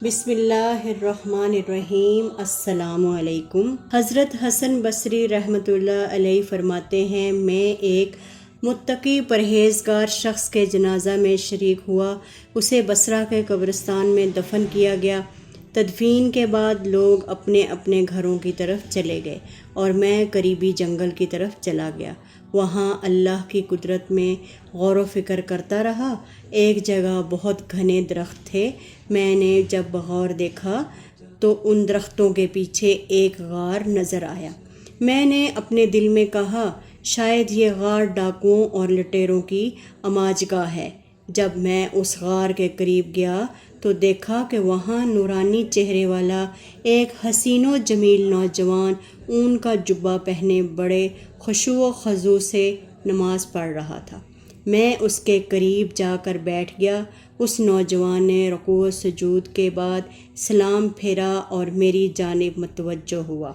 بسم اللہ الرحمن الرحیم۔ السلام علیکم۔ حضرت حسن بصری رحمۃ اللہ علیہ فرماتے ہیں، میں ایک متقی پرہیزگار شخص کے جنازہ میں شریک ہوا۔ اسے بصرہ کے قبرستان میں دفن کیا گیا۔ تدفین کے بعد لوگ اپنے اپنے گھروں کی طرف چلے گئے اور میں قریبی جنگل کی طرف چلا گیا۔ وہاں اللہ کی قدرت میں غور و فکر کرتا رہا۔ ایک جگہ بہت گھنے درخت تھے۔ میں نے جب بغور دیکھا تو ان درختوں کے پیچھے ایک غار نظر آیا۔ میں نے اپنے دل میں کہا، شاید یہ غار ڈاکوؤں اور لٹیروں کی اماج گاہ ہے۔ جب میں اس غار کے قریب گیا تو دیکھا کہ وہاں نورانی چہرے والا ایک حسین و جمیل نوجوان اون کا جبہ پہنے بڑے خشوع و خضوع سے نماز پڑھ رہا تھا۔ میں اس کے قریب جا کر بیٹھ گیا۔ اس نوجوان نے رکوع و سجود کے بعد سلام پھیرا اور میری جانب متوجہ ہوا۔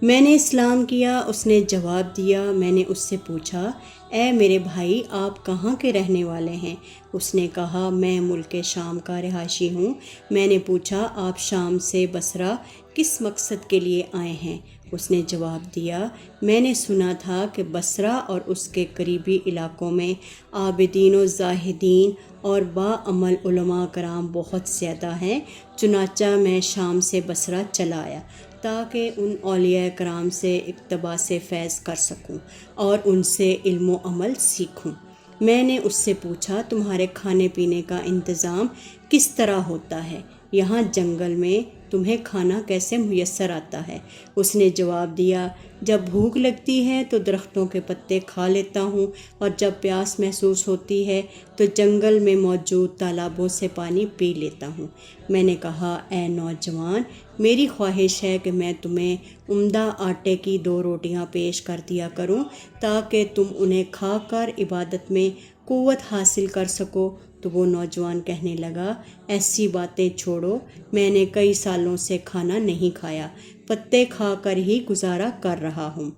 میں نے سلام کیا، اس نے جواب دیا۔ میں نے اس سے پوچھا، اے میرے بھائی، آپ کہاں کے رہنے والے ہیں؟ اس نے کہا، میں ملک شام کا رہائشی ہوں۔ میں نے پوچھا، آپ شام سے بصرہ کس مقصد کے لیے آئے ہیں؟ اس نے جواب دیا، میں نے سنا تھا کہ بصرہ اور اس کے قریبی علاقوں میں عابدین و زاہدین اور باعمل علماء کرام بہت زیادہ ہیں، چنانچہ میں شام سے بصرہ چلا آیا تاکہ ان اولیاء کرام سے اقتباس فیض کر سکوں اور ان سے علم و عمل سیکھوں۔ میں نے اس سے پوچھا، تمہارے کھانے پینے کا انتظام کس طرح ہوتا ہے؟ یہاں جنگل میں تمہیں کھانا کیسے میسر آتا ہے؟ اس نے جواب دیا، جب بھوک لگتی ہے تو درختوں کے پتے کھا لیتا ہوں اور جب پیاس محسوس ہوتی ہے تو جنگل میں موجود تالابوں سے پانی پی لیتا ہوں۔ میں نے کہا، اے نوجوان، میری خواہش ہے کہ میں تمہیں عمدہ آٹے کی 2 روٹیاں پیش کر دیا کروں تاکہ تم انہیں کھا کر عبادت میں قوت حاصل کر سکو۔ تو وہ نوجوان کہنے لگا، ایسی باتیں چھوڑو، میں نے کئی سالوں سے کھانا نہیں کھایا، پتے کھا کر ہی گزارا کر رہا ہوں۔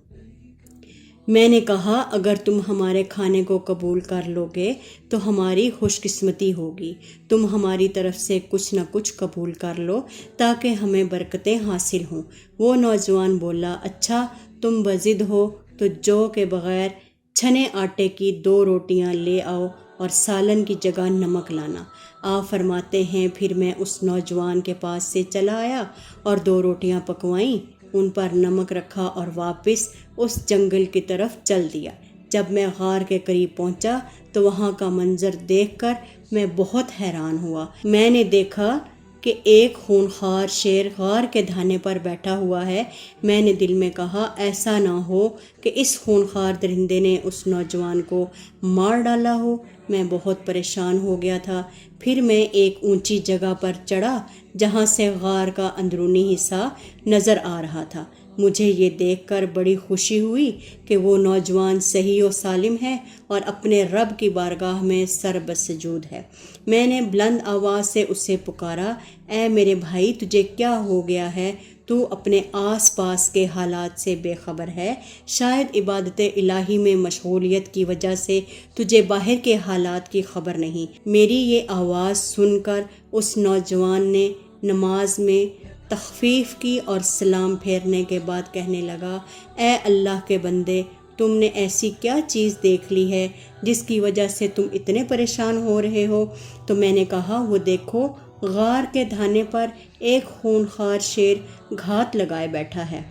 میں نے کہا، اگر تم ہمارے کھانے کو قبول کر لو گے تو ہماری خوش قسمتی ہوگی۔ تم ہماری طرف سے کچھ نہ کچھ قبول کر لو تاکہ ہمیں برکتیں حاصل ہوں۔ وہ نوجوان بولا، اچھا، تم بضد ہو تو جو کے بغیر چھنے آٹے کی 2 روٹیاں لے آؤ اور سالن کی جگہ نمک لانا۔ آپ فرماتے ہیں، پھر میں اس نوجوان کے پاس سے چلا آیا اور 2 روٹیاں پکوائیں، ان پر نمک رکھا اور واپس اس جنگل کی طرف چل دیا۔ جب میں غار کے قریب پہنچا تو وہاں کا منظر دیکھ کر میں بہت حیران ہوا۔ میں نے دیکھا کہ ایک خونخوار شیر غار کے دھانے پر بیٹھا ہوا ہے۔ میں نے دل میں کہا، ایسا نہ ہو کہ اس خونخوار درندے نے اس نوجوان کو مار ڈالا ہو۔ میں بہت پریشان ہو گیا تھا۔ پھر میں ایک اونچی جگہ پر چڑھا جہاں سے غار کا اندرونی حصہ نظر آ رہا تھا۔ مجھے یہ دیکھ کر بڑی خوشی ہوئی کہ وہ نوجوان صحیح و سالم ہے اور اپنے رب کی بارگاہ میں سر بسجود ہے۔ میں نے بلند آواز سے اسے پکارا، اے میرے بھائی، تجھے کیا ہو گیا ہے؟ تو اپنے آس پاس کے حالات سے بے خبر ہے؟ شاید عبادت الہی میں مشغولیت کی وجہ سے تجھے باہر کے حالات کی خبر نہیں۔ میری یہ آواز سن کر اس نوجوان نے نماز میں تخفیف کی اور سلام پھیرنے کے بعد کہنے لگا، اے اللہ کے بندے، تم نے ایسی کیا چیز دیکھ لی ہے جس کی وجہ سے تم اتنے پریشان ہو رہے ہو؟ تو میں نے کہا، وہ دیکھو، غار کے دھانے پر ایک خونخوار شیر گھات لگائے بیٹھا ہے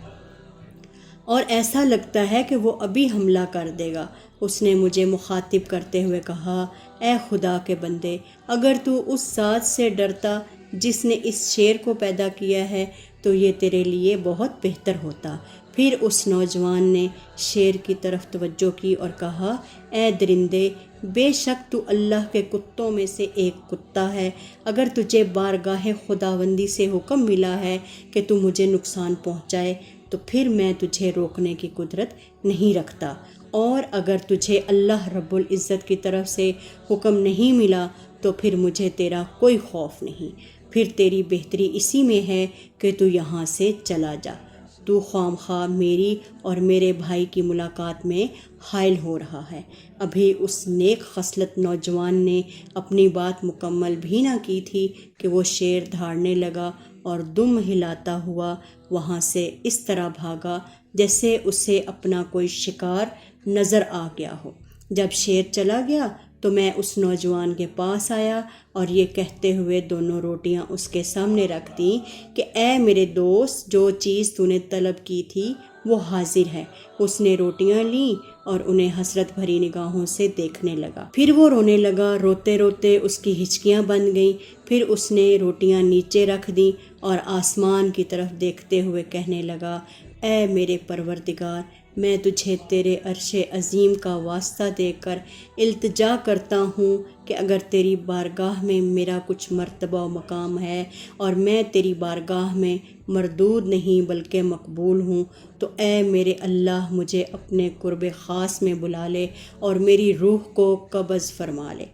اور ایسا لگتا ہے کہ وہ ابھی حملہ کر دے گا۔ اس نے مجھے مخاطب کرتے ہوئے کہا، اے خدا کے بندے، اگر تو اس ذات سے ڈرتا جس نے اس شیر کو پیدا کیا ہے تو یہ تیرے لیے بہت بہتر ہوتا۔ پھر اس نوجوان نے شیر کی طرف توجہ کی اور کہا، اے درندے، بے شک تو اللہ کے کتوں میں سے ایک کتا ہے۔ اگر تجھے بارگاہ خداوندی سے حکم ملا ہے کہ تو مجھے نقصان پہنچائے تو پھر میں تجھے روکنے کی قدرت نہیں رکھتا، اور اگر تجھے اللہ رب العزت کی طرف سے حکم نہیں ملا تو پھر مجھے تیرا کوئی خوف نہیں۔ پھر تیری بہتری اسی میں ہے کہ تو یہاں سے چلا جا۔ تو خواہ میری اور میرے بھائی کی ملاقات میں حائل ہو رہا ہے۔ ابھی اس نیک خصلت نوجوان نے اپنی بات مکمل بھی نہ کی تھی کہ وہ شیر دھاڑنے لگا اور دم ہلاتا ہوا وہاں سے اس طرح بھاگا جیسے اسے اپنا کوئی شکار نظر آ گیا ہو۔ جب شیر چلا گیا تو میں اس نوجوان کے پاس آیا اور یہ کہتے ہوئے دونوں روٹیاں اس کے سامنے رکھ دیں کہ اے میرے دوست، جو چیز تو نے طلب کی تھی وہ حاضر ہے۔ اس نے روٹیاں لیں اور انہیں حسرت بھری نگاہوں سے دیکھنے لگا۔ پھر وہ رونے لگا، روتے روتے اس کی ہچکیاں بند گئیں۔ پھر اس نے روٹیاں نیچے رکھ دیں اور آسمان کی طرف دیکھتے ہوئے کہنے لگا، اے میرے پروردگار، میں تجھے تیرے عرش عظیم کا واسطہ دے کر التجا کرتا ہوں کہ اگر تیری بارگاہ میں میرا کچھ مرتبہ و مقام ہے اور میں تیری بارگاہ میں مردود نہیں بلکہ مقبول ہوں، تو اے میرے اللہ مجھے اپنے قرب خاص میں بلا لے اور میری روح کو قبض فرما لے۔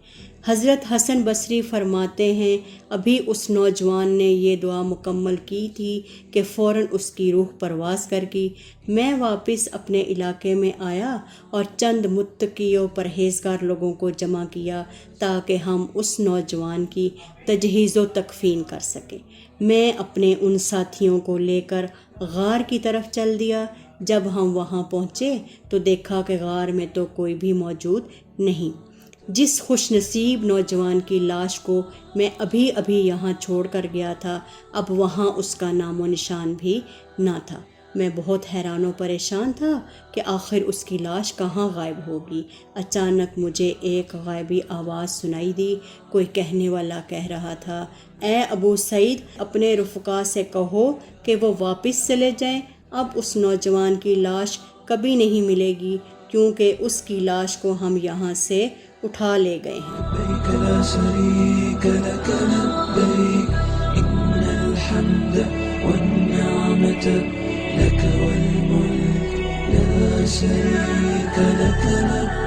حضرت حسن بصری فرماتے ہیں، ابھی اس نوجوان نے یہ دعا مکمل کی تھی کہ فوراً اس کی روح پرواز کر گئی۔ میں واپس اپنے علاقے میں آیا اور چند متقی و پرہیزگار لوگوں کو جمع کیا تاکہ ہم اس نوجوان کی تجہیز و تکفین کر سکیں۔ میں اپنے ان ساتھیوں کو لے کر غار کی طرف چل دیا۔ جب ہم وہاں پہنچے تو دیکھا کہ غار میں تو کوئی بھی موجود نہیں۔ جس خوش نصیب نوجوان کی لاش کو میں ابھی یہاں چھوڑ کر گیا تھا، اب وہاں اس کا نام و نشان بھی نہ تھا۔ میں بہت حیران و پریشان تھا کہ آخر اس کی لاش کہاں غائب ہوگی۔ اچانک مجھے ایک غائبی آواز سنائی دی۔ کوئی کہنے والا کہہ رہا تھا، اے ابو سعید، اپنے رفقا سے کہو کہ وہ واپس چلے جائیں، اب اس نوجوان کی لاش کبھی نہیں ملے گی کیونکہ اس کی لاش کو ہم یہاں سے اٹھا لے گئے ہیں۔ لبیک لا شریک لک لبیک ان الحمد والنعمت لک والملک لا شریک لک لبیک